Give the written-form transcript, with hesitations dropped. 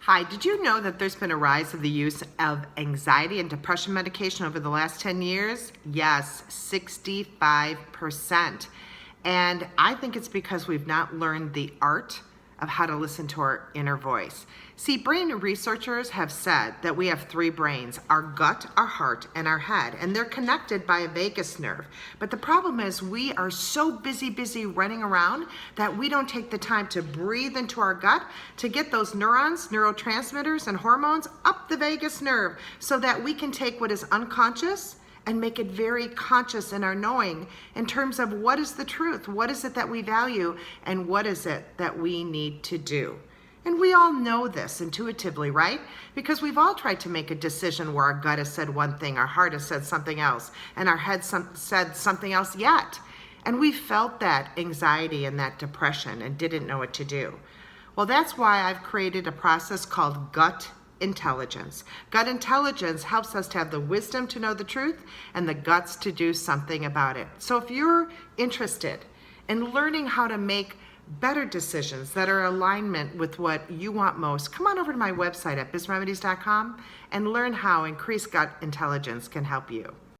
Hi, did you know that there's been a rise of the use of anxiety and depression medication over the last 10 years? Yes, 65%. And I think it's because we've not learned the art of how to listen to our inner voice. See, brain researchers have said that we have three brains, our gut, our heart, and our head, and they're connected by a vagus nerve. But the problem is we are so busy running around that we don't take the time to breathe into our gut to get those neurons, neurotransmitters, and hormones up the vagus nerve so that we can take what is unconscious and make it very conscious in our knowing in terms of what is the truth, what is it that we value, and what is it that we need to do. And we all know this intuitively, right? Because we've all tried to make a decision where our gut has said one thing, our heart has said something else, and our head said something else yet. And we felt that anxiety and that depression and didn't know what to do. Well, that's why I've created a process called gut intelligence. Gut intelligence helps us to have the wisdom to know the truth and the guts to do something about it. So if you're interested in learning how to make better decisions that are in alignment with what you want most, come on over to my website at bizremedies.com and learn how increased gut intelligence can help you.